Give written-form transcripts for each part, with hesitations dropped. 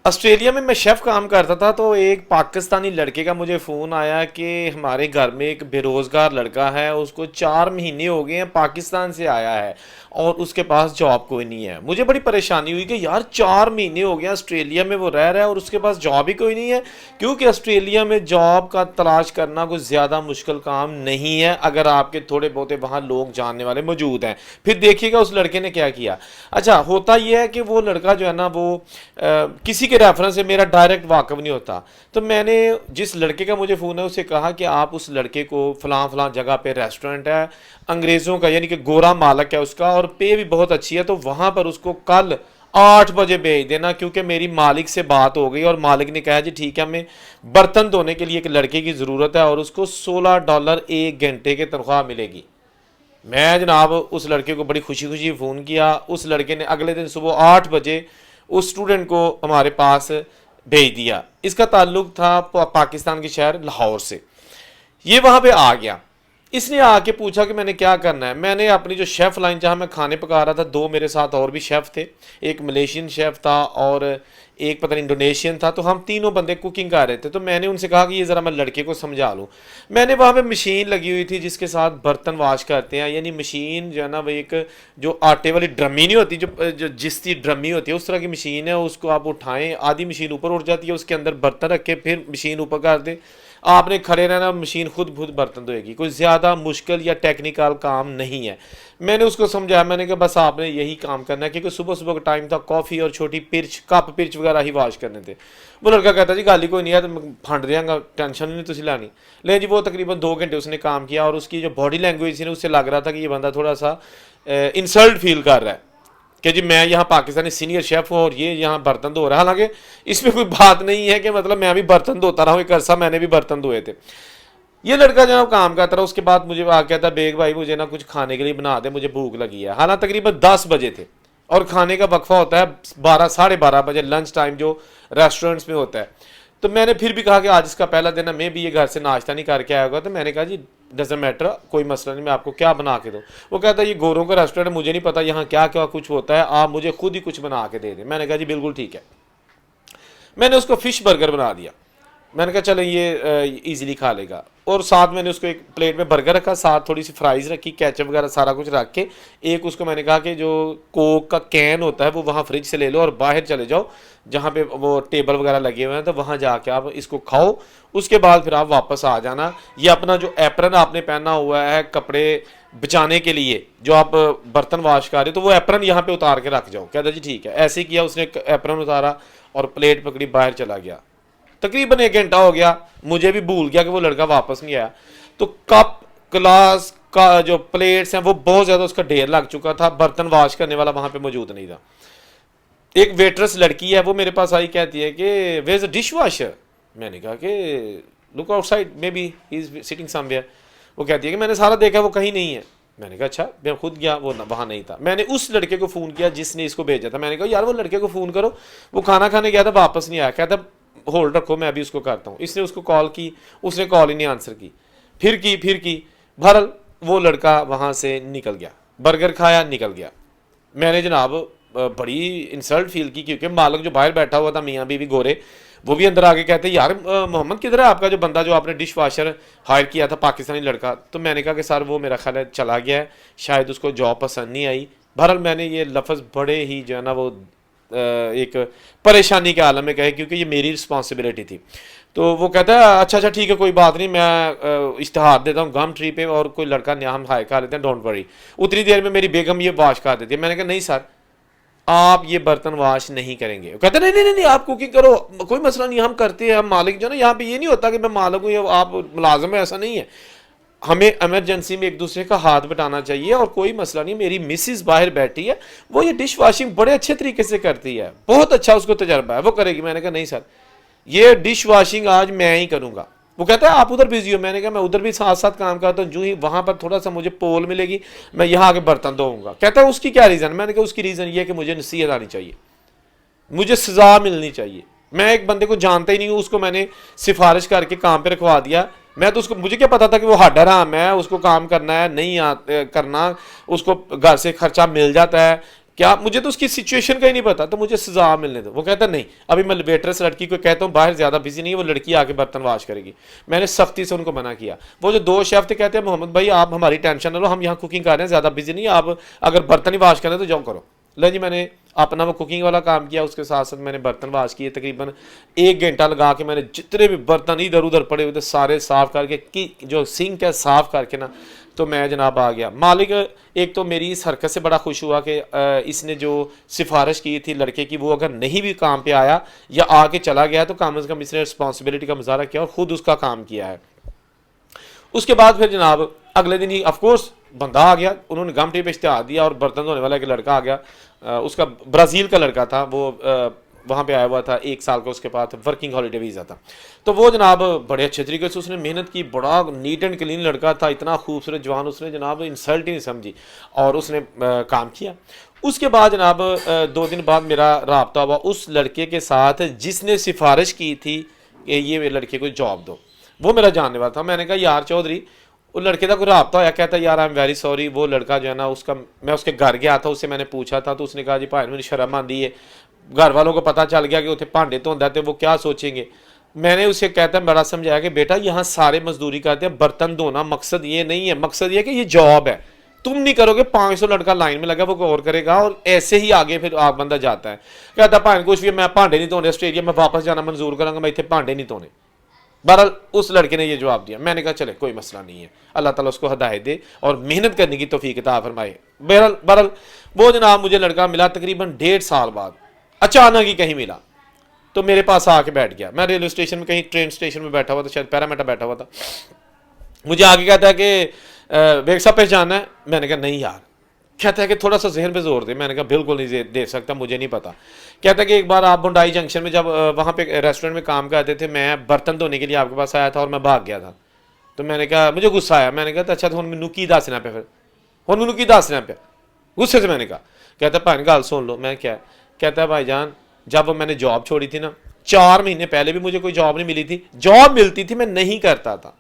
Australia में मैं chef काम करता था तो एक पाकिस्तानी लड़के का मुझे फ़ोन आया कि हमारे घर में एक बेरोज़गार लड़का है, उसको 4 महीने हो गए हैं, पाकिस्तान से आया है और उसके पास जॉब कोई नहीं है। मुझे बड़ी परेशानी हुई कि यार 4 महीने हो गए ऑस्ट्रेलिया में वो रह रहा है और उसके पास जॉब ही कोई नहीं है, क्योंकि ऑस्ट्रेलिया में जॉब का तलाश करना कोई ज़्यादा मुश्किल काम नहीं है अगर आपके थोड़े बहुत वहाँ लोग जानने वाले मौजूद हैं। फिर देखिएगा उस लड़के ने क्या किया। अच्छा, होता यह है कि वो लड़का जो है ना वो किसी के रेफरेंस से मेरा डायरेक्ट वाकफ नहीं होता, तो मैंने जिस लड़के का मुझे फ़ोन है उसे कहा कि आप उस लड़के को फ़लाँ फ़लाँ जगह पे रेस्टोरेंट है अंग्रेज़ों का, यानी कि गोरा मालक है उसका और पे भी बहुत अच्छी है, तो वहाँ पर उसको कल 8 बजे भेज देना, क्योंकि मेरी मालिक से बात हो गई और मालिक ने कहा जी ठीक है, हमें बर्तन धोने के लिए एक लड़के की ज़रूरत है और उसको $16 एक घंटे की तनख्वाह मिलेगी। मैं जनाब उस लड़के को बड़ी खुशी खुशी फ़ोन किया। उस लड़के ने अगले दिन सुबह 8 बजे उस स्टूडेंट को हमारे पास भेज दिया। इसका ताल्लुक था पाकिस्तान के शहर लाहौर से। ये वहाँ पे आ गया, इसने आके पूछा कि मैंने क्या करना है। मैंने अपनी जो शेफ़ लाइन जहाँ मैं खाने पका रहा था, दो मेरे साथ और भी शेफ़ थे, एक मलेशियन शेफ़ था और एक पता नहीं इंडोनेशियन था, तो हम तीनों बंदे कुकिंग कर रहे थे। तो मैंने उनसे कहा कि ये ज़रा मैं लड़के को समझा लूँ। मैंने वहाँ पे मशीन लगी हुई थी जिसके साथ बर्तन वाश करते हैं, यानी मशीन जो है ना वो एक जो आटे वाली ड्रमी नहीं होती, जो जिसती ड्रमी होती है उस तरह की मशीन है। उसको आप उठाएं, आधी मशीन ऊपर उठ जाती है, उसके अंदर बर्तन रख के फिर मशीन ऊपर कर दें, आपने खड़े रहना, मशीन खुद बर्तन धोएगी। कोई ज़्यादा मुश्किल या टेक्निकल काम नहीं है। मैंने उसको समझाया, मैंने कहा बस आपने यही काम करना है, क्योंकि सुबह सुबह का टाइम था, कॉफ़ी और छोटी पिर्च कप पिर्च वगैरह ही वाश करने थे। वो लड़का कहता जी गाली कोई नहीं है, तो मैं फंड देंगा, टेंशन नहीं तुझे लानी। लेकिन जी वो तकरीबन 2 घंटे उसने काम किया और उसकी जो बॉडी लैंग्वेज थी ना उससे लग रहा था कि ये बंदा थोड़ा सा इंसल्ट फील कर रहा है कि जी मैं यहाँ पाकिस्तानी सीनियर शेफ़ हूँ और ये यहाँ बर्तन धो रहा है। हालांकि इसमें कोई बात नहीं है कि मतलब मैं भी बर्तन धोता रहा हूँ, एक अरसा मैंने भी बर्तन धोए थे। ये लड़का जनाब काम करता रहा, उसके बाद मुझे आ कहता बेग भाई मुझे ना कुछ खाने के लिए बना दे, मुझे भूख लगी है। हालांकि तकरीबन 10 बजे थे और खाने का वक्फा होता है 12 साढ़े 12 बजे, लंच टाइम जो रेस्टोरेंट्स में होता है। तो मैंने फिर भी कहा कि आज इसका पहला दिन है, मैं भी ये घर से नाश्ता नहीं करके आया होगा। तो मैंने कहा जी डजंट मैटर, कोई मसला नहीं, मैं आपको क्या बना के दूँ। वो कहता है ये गोरों का रेस्टोरेंट है, मुझे नहीं पता यहाँ क्या क्या कुछ होता है, आप मुझे खुद ही कुछ बना के दे दें। मैंने कहा जी बिल्कुल ठीक है। मैंने उसको फ़िश बर्गर बना दिया। मैंने कहा चलो ये इजीली खा लेगा, और साथ मैंने उसको एक प्लेट में बर्गर रखा, साथ थोड़ी सी फ्राइज़ रखी, केचप वगैरह सारा कुछ रख के। एक उसको मैंने कहा कि जो कोक का कैन होता है वो वहाँ फ्रिज से ले लो और बाहर चले जाओ जहाँ पे वो टेबल वगैरह लगे हुए हैं, तो वहाँ जाके आप इसको खाओ, उसके बाद फिर आप वापस आ जाना। ये अपना जो एप्रन आपने पहना हुआ है कपड़े बचाने के लिए, जो आप बर्तन वाश कर रहे हो, तो वो एप्रन यहाँ पे उतार के रख जाओ। कहता जी ठीक है। ऐसे ही किया, उसने एप्रन उतारा और प्लेट पकड़ी, बाहर चला गया। तकरीबन 1 घंटा हो गया, मुझे भी भूल गया कि वो लड़का वापस नहीं आया। तो कप ग्लास का जो प्लेट्स हैं वो बहुत ज़्यादा उसका ढेर लग चुका था, बर्तन वाश करने वाला वहाँ पे मौजूद नहीं था। एक वेटरेस लड़की है, वो मेरे पास आई, कहती है कि where is a dishwasher. मैंने कहा कि look outside, maybe he is sitting somewhere. वो कहती है कि मैंने सारा देखा, वो कहीं नहीं है। मैंने कहा अच्छा। मैं खुद गया, वो वहाँ नहीं था। मैंने उस लड़के को फ़ोन किया जिसने इसको भेजा था। मैंने कहा यार वो लड़के को फ़ोन करो, वो खाना खाने गया था वापस नहीं आया। कहता होल्ड रखो मैं अभी उसको करता हूँ। इसने उसको कॉल की, उसने कॉल ही नहीं आंसर की, फिर की। बहरहाल वो लड़का वहाँ से निकल गया, बर्गर खाया, निकल गया। मैंने जनाब बड़ी इंसल्ट फील की, क्योंकि मालिक जो बाहर बैठा हुआ था, मियाँ बीवी गोरे, वो भी अंदर आके कहते यार मोहम्मद किधर है आपका जो बंदा जो आपने डिश वाशर हायर किया था, पाकिस्तानी लड़का। तो मैंने कहा कि सर वो मेरा ख्याल है चला गया है, शायद उसको जॉब पसंद नहीं आई। बहरहाल मैंने ये लफ्ज़ बड़े ही जो है ना वो एक परेशानी के आलम में कहे, क्योंकि ये मेरी रिस्पॉन्सिबिलिटी थी। तो वो कहता है अच्छा अच्छा ठीक है कोई बात नहीं, मैं इश्तहार देता हूँ गम ट्री पे और कोई लड़का नया हम हायर कर लेते हैं, डोंट वरी। उतनी देर में मेरी बेगम ये वॉश कर देती है। मैंने कहा नहीं सर आप ये बर्तन वॉश नहीं करेंगे। वो कहते नहीं नहीं नहीं आप कुकिंग करो, कोई मसला नहीं, हम करते हैं, हम मालिक जो ना, यहाँ पे ये नहीं होता कि मैं मालिक हूँ या आप मुलाजिम है, ऐसा नहीं है। हमें इमरजेंसी में एक दूसरे का हाथ बटाना चाहिए और कोई मसला नहीं। मेरी मिसिस बाहर बैठी है, वो ये डिश वॉशिंग बड़े अच्छे तरीके से करती है, बहुत अच्छा उसको तजर्बा है, वो करेगी। मैंने कहा नहीं सर ये डिश वॉशिंग आज मैं ही करूँगा। वो कहता है आप उधर बिजी हो। मैंने कहा मैं उधर भी साथ साथ काम करता हूँ, जो ही वहाँ पर थोड़ा सा मुझे पोल मिलेगी मैं यहाँ आके बर्तन धोऊंगा। कहता है उसकी क्या रीज़न। मैंने कहा उसकी रीज़न ये है कि मुझे नसीहत आनी चाहिए, मुझे सज़ा मिलनी चाहिए। मैं एक बंदे को जानता ही नहीं हूँ, उसको मैंने सिफारिश करके काम पे रखवा दिया। मैं तो उसको, मुझे क्या पता था कि वो हार्डर है, मैं उसको काम करना है नहीं करना, उसको घर से खर्चा मिल जाता है, क्या मुझे तो उसकी सिचुएशन का ही नहीं पता, तो मुझे सजा मिलने दो। वो कहता नहीं, अभी मैं वेटरेस लड़की को कहता हूँ बाहर ज़्यादा बिजी नहीं है, वो लड़की आके बर्तन वाश करेगी। मैंने सख्ती से उनको मना किया। वो जो दो शेफ थे कहते हैं मोहम्मद भाई आप हमारी टेंशन ना लो, हम यहाँ कुकिंग कर रहे हैं, ज़्यादा बिजी नहीं है, आप अगर बर्तन ही वाश करें तो जाओ करो। लो जी, मैंने अपना वो कुकिंग वाला काम किया, उसके साथ साथ मैंने बर्तन वाश किए। तकरीबन 1 घंटा लगा के मैंने जितने भी बर्तन इधर उधर पड़े हुए थे सारे साफ़ करके, कि जो सिंक है साफ़ करके ना, तो मैं जनाब आ गया। मालिक एक तो मेरी इस हरकत से बड़ा खुश हुआ कि इसने जो सिफारिश की थी लड़के की, वो अगर नहीं भी काम पे आया या आके चला गया तो कम से कम इसने रिस्पॉन्सिबिलिटी का मुजाहरा किया और ख़ुद उसका काम किया है। उसके बाद फिर जनाब अगले दिन ही ऑफकोर्स बंदा आ गया, उन्होंने गम टी पे इश्तिहार दिया और बर्तन धोने वाला एक लड़का आ गया। उसका ब्राज़ील का लड़का था, वो वहाँ पे आया हुआ था, 1 साल का उसके पास वर्किंग हॉलीडे वीज़ा था। तो वो जनाब बड़े अच्छे तरीके से उसने मेहनत की, बड़ा नीट एंड क्लीन लड़का था, इतना खूबसूरत जवान, उसने जनाब इंसल्ट ही नहीं समझी और उसने काम किया। उसके बाद जनाब 2 दिन बाद मेरा राब्ता हुआ उस लड़के के साथ जिसने सिफारिश की थी कि ये लड़के को जॉब दो। वो मेरा जानने वाला था। मैंने कहा यार चौधरी, वो लड़के का कोई राब्ता होया, कहता यार आई एम वेरी सॉरी। वो लड़का जो है ना, उसका मैं उसके घर गया था, उससे मैंने पूछा था तो उसने कहा जी भाई मेरी शर्म आती है, घर वालों को पता चल गया कि उसे भांडे धोंदा तो वो क्या सोचेंगे। मैंने उसे कहता बड़ा समझाया कि बेटा यहाँ सारे मजदूरी करते हैं, बर्तन धोना मकसद ये नहीं है, मकसद ये कि ये जॉब है, तुम नहीं करोगे 500 लड़का लाइन में लगा वो और करेगा और ऐसे ही आगे फिर आप बंदा जाता है। कहता भाई कुछ भी मैं भांडे नहीं धोने, ऑस्ट्रेलिया में वापस जाना मंजूर करूंगा, मैं इतने भांडे नहीं धोने। बहरहाल उस लड़के ने ये जवाब दिया। मैंने कहा चले कोई मसला नहीं है, अल्लाह ताला उसको हदायत दे और मेहनत करने की तौफीक अता फरमाए। बहरहाल वो जनाब मुझे लड़का मिला तकरीबन 1.5 साल बाद, अचानक ही कहीं मिला तो मेरे पास आके बैठ गया। मैं रेलवे स्टेशन में कहीं ट्रेन स्टेशन में बैठा हुआ था, शायद पैरामेटा बैठा हुआ था। मुझे आगे कहता है कि बेग साहब पहचाना है। मैंने कहा नहीं यार। कहता है कि थोड़ा सा जहन पे जोर दे। मैंने कहा बिल्कुल नहीं दे सकता, मुझे नहीं पता। कहता है कि एक बार आप बुंडाई जंक्शन में जब वहाँ पे रेस्टोरेंट में काम करते थे, मैं बर्तन धोने के लिए आपके पास आया था और मैं भाग गया था। तो मैंने कहा मुझे गुस्सा आया। मैंने कहा अच्छा तो हम मैनू की दसना पे, फिर हम मैनू की दसना पे, गुस्से से मैंने कहा। कहता भाई गल सुन लो। मैं क्या? कहता है भाईजान जब मैंने जॉब छोड़ी थी ना, 4 महीने पहले भी मुझे कोई जॉब नहीं मिली थी, जॉब मिलती थी मैं नहीं करता था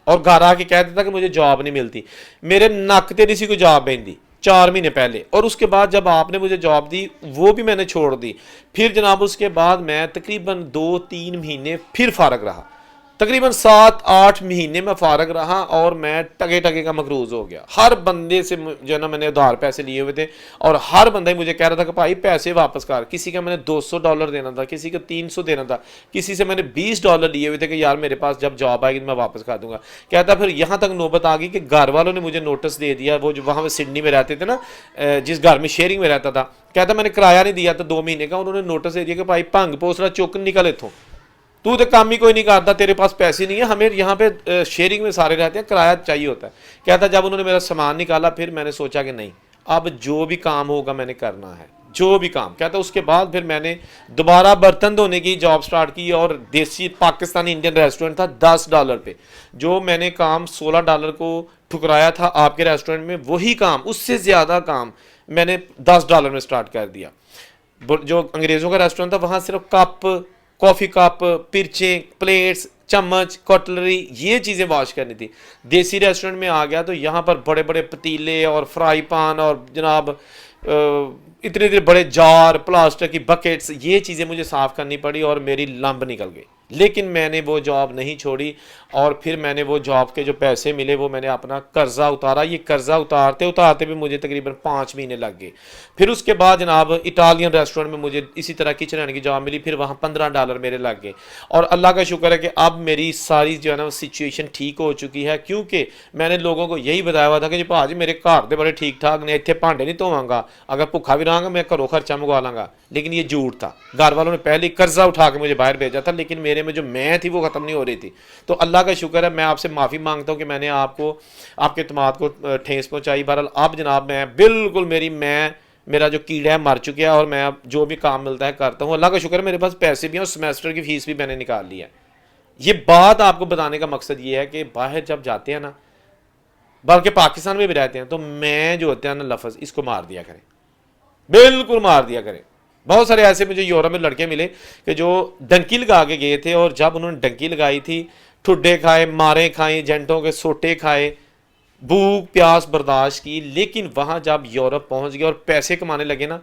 और घर आके कहता था कि मुझे जॉब नहीं मिलती। मेरे नक ते किसी को जॉब बहती 4 महीने पहले, और उसके बाद जब आपने मुझे जॉब दी वो भी मैंने छोड़ दी। फिर जनाब उसके बाद मैं तकरीबन 2-3 महीने फिर फारग रहा, तकरीबन 7-8 महीने में फारग रहा और मैं टगे टगे का मकरूज हो गया। हर बंदे से जो है ना मैंने उधार पैसे लिए हुए थे और हर बंदा ही मुझे कह रहा था कि भाई पैसे वापस कर। किसी का मैंने $200 देना था, किसी को 300 देना था, किसी से मैंने $20 लिए हुए थे कि यार मेरे पास जब जॉब आएगी मैं वापस कर दूंगा। कहता फिर यहाँ तक नौबत आ गई कि घर वालों ने मुझे नोटिस दे दिया। वो जो वहाँ सिडनी में रहते थे ना, जिस घर में शेयरिंग में रहता था, कहता मैंने किराया नहीं दिया था 2 महीने का, उन्होंने नोटिस दे दिया कि भाई भंग पोसरा चुक निकल इथों, तू तो काम ही कोई नहीं करता, तेरे पास पैसे नहीं है, हमें यहाँ पे शेयरिंग में सारे रहते हैं, किराया चाहिए होता है। कहता जब उन्होंने मेरा सामान निकाला फिर मैंने सोचा कि नहीं अब जो भी काम होगा मैंने करना है, जो भी काम। कहता उसके बाद फिर मैंने दोबारा बर्तन धोने की जॉब स्टार्ट की और देसी पाकिस्तानी इंडियन रेस्टोरेंट था $10 पे। जो मैंने काम $16 को ठुकराया था आपके रेस्टोरेंट में, वही काम उससे ज़्यादा काम मैंने $10 में स्टार्ट कर दिया। जो अंग्रेज़ों का रेस्टोरेंट था वहाँ सिर्फ कप, कॉफ़ी कप, पिरचें, प्लेट्स, चम्मच, कटलरी, ये चीज़ें वॉश करनी थी। देसी रेस्टोरेंट में आ गया तो यहाँ पर बड़े बड़े पतीले और फ्राई पान और जनाब इतने इतने बड़े जार, प्लास्टिक की बकेट्स, ये चीज़ें मुझे साफ़ करनी पड़ी और मेरी लंब निकल गई। लेकिन मैंने वो जॉब नहीं छोड़ी और फिर मैंने वो जॉब के जो पैसे मिले वो मैंने अपना कर्जा उतारा। ये कर्जा उतारते उतारते भी मुझे तकरीबन 5 महीने लग गए। फिर उसके बाद जनाब इटालियन रेस्टोरेंट में मुझे इसी तरह किचन हैंड की जॉब मिली, फिर वहाँ $15 मेरे लग गए। और अल्लाह का शुक्र है कि अब मेरी सारी जो है ना सिचुएशन ठीक हो चुकी है, क्योंकि मैंने लोगों को यही बताया हुआ था कि जी भाजी मेरे घर दे बड़े ठीक ठाक ने, इतने भांडे नहीं धोवांगा, अगर भुखा भी रहांगा मैं घरों खर्चा मंगवा लाँगा। लेकिन ये झूठ था। घर वालों ने पहले कर्जा उठा के मुझे बाहर भेजा था, लेकिन मेरे में जो मैं थी वो ख़त्म नहीं हो रही थी। तो अल्लाह का शुक्र है, मैं आपसे माफ़ी मांगता हूँ कि मैंने आपको आपके इत्मीनान को ठेस पहुँचाई। बहरहाल अब जनाब मैं बिल्कुल मेरा जो कीड़ा है मर चुका है और मैं अब जो भी काम मिलता है करता हूँ। अल्लाह का शुक्र है मेरे पास पैसे भी हैं और सेमेस्टर की फ़ीस भी मैंने निकाल ली है। ये बात आपको बताने का मकसद ये है कि बाहर जब जाते हैं ना, बल्कि पाकिस्तान में भी रहते हैं, तो मैं जो होता है ना लफ्ज़ इसको मार दिया करें, बिल्कुल मार दिया करें। बहुत सारे ऐसे मुझे यूरोप में लड़के मिले कि जो डंकी लगा के गए थे और जब उन्होंने डंकी लगाई थी ठुड्डे खाए, मारे खाए, एजेंटों के सोटे खाए, भूख प्यास बर्दाश्त की, लेकिन वहाँ जब यूरोप पहुँच गया और पैसे कमाने लगे ना,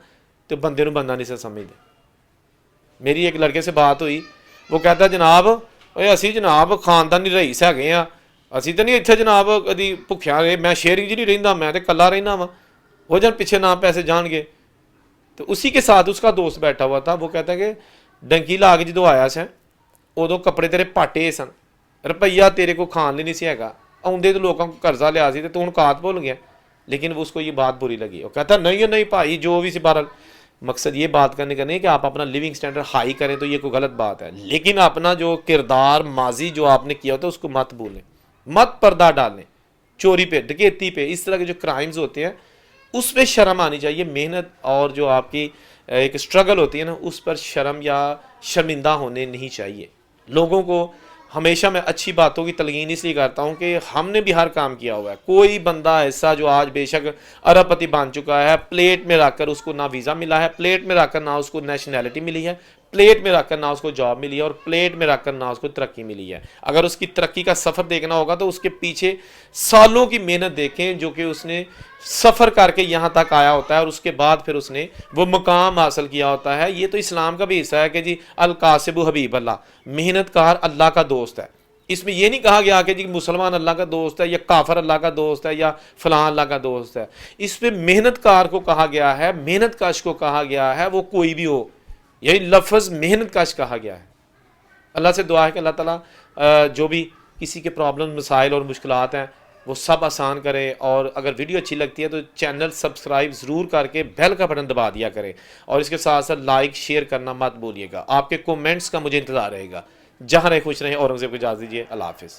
तो बंदे ਨੂੰ ਬੰਦਾ ਨਹੀਂ ਸੀ ਸਮਝਦੇ। ਮੇਰੀ ਇੱਕ ਲੜਕੇ से बात हुई, वो कहता जनाब ਓਏ ਅਸੀਂ ਜਨਾਬ ਖਾਨਦਾਨੀ ਰਈਸ ਹੈਗੇ ਆ, ਅਸੀਂ ਤਾਂ ਨਹੀਂ ਇੱਥੇ ਜਨਾਬ ਕਦੀ ਭੁੱਖਿਆ ਗਏ, मैं शेयरिंग 'ਚ ਨਹੀਂ ਰਹਿੰਦਾ, मैं तो ਕੱਲਾ ਰਹਿੰਦਾ ਵਾਂ, वो जन पीछे ना पैसे जाएंगे। तो उसी के साथ उसका दोस्त बैठा हुआ था, वो कहता है कि डंकी ला के जो आया स उदों कपड़े तेरे पाटे सन, रुपया तेरे को खान लिए नहीं सी हैगा, आउंदे तो लोगों को कर्जा लिया सी, तू हुण कात भुल गया। लेकिन वो उसको ये बात बुरी लगी, वो कहता नहीं नहीं भाई जो भी सी बहरहाल, मकसद ये बात करने का नहीं कि आप अपना लिविंग स्टैंडर्ड हाई करें तो ये कोई गलत बात है, लेकिन अपना जो किरदार माजी जो आपने किया होता है उसको मत भूलें, मत पर्दा डालें। चोरी पे, डकैती पे, इस तरह के जो क्राइम्स होते हैं उस पर शर्म आनी चाहिए। मेहनत और जो आपकी एक स्ट्रगल होती है ना, उस पर शर्म या शर्मिंदा होने नहीं चाहिए। लोगों को हमेशा मैं अच्छी बातों की तलकीन इसलिए करता हूँ कि हमने भी हर काम किया हुआ है। कोई बंदा ऐसा जो आज बेशक अरबपति बन चुका है, प्लेट में रखकर उसको ना वीज़ा मिला है, प्लेट में रखकर ना उसको नेशनैलिटी मिली है, प्लेट में रखकर ना उसको जॉब मिली है, और प्लेट में रखकर ना उसको तरक्की मिली है। अगर उसकी तरक्की का सफ़र देखना होगा तो उसके पीछे सालों की मेहनत देखें जो कि उसने सफ़र करके यहाँ तक आया होता है, और उसके बाद फिर उसने वो मुकाम हासिल किया होता है। ये तो इस्लाम का भी हिस्सा है कि जी अल कासिबु हबीब अल्लाह, मेहनतकार अल्लाह का दोस्त है। इसमें यह नहीं कहा गया कि जी मुसलमान अल्लाह का दोस्त है या काफर अल्लाह का दोस्त है या फलां अल्लाह का दोस्त है। इसमें मेहनतकार को कहा गया है, मेहनतकश को कहा गया है, वो कोई भी हो, यही लफ्ज़ मेहनतकश कहा गया है। अल्लाह से दुआ है कि अल्लाह ताला जो भी किसी के प्रॉब्लम मसाइल और मुश्किलात हैं वो सब आसान करे। और अगर वीडियो अच्छी लगती है तो चैनल सब्सक्राइब ज़रूर करके बेल का बटन दबा दिया करें, और इसके साथ साथ लाइक शेयर करना मत भूलिएगा। आपके कमेंट्स का मुझे इंतज़ार रहेगा। जहाँ रहे खुश रहें, औरंगज़ेब को इजाज़त दीजिए। अल्लाह हाफ़िज़।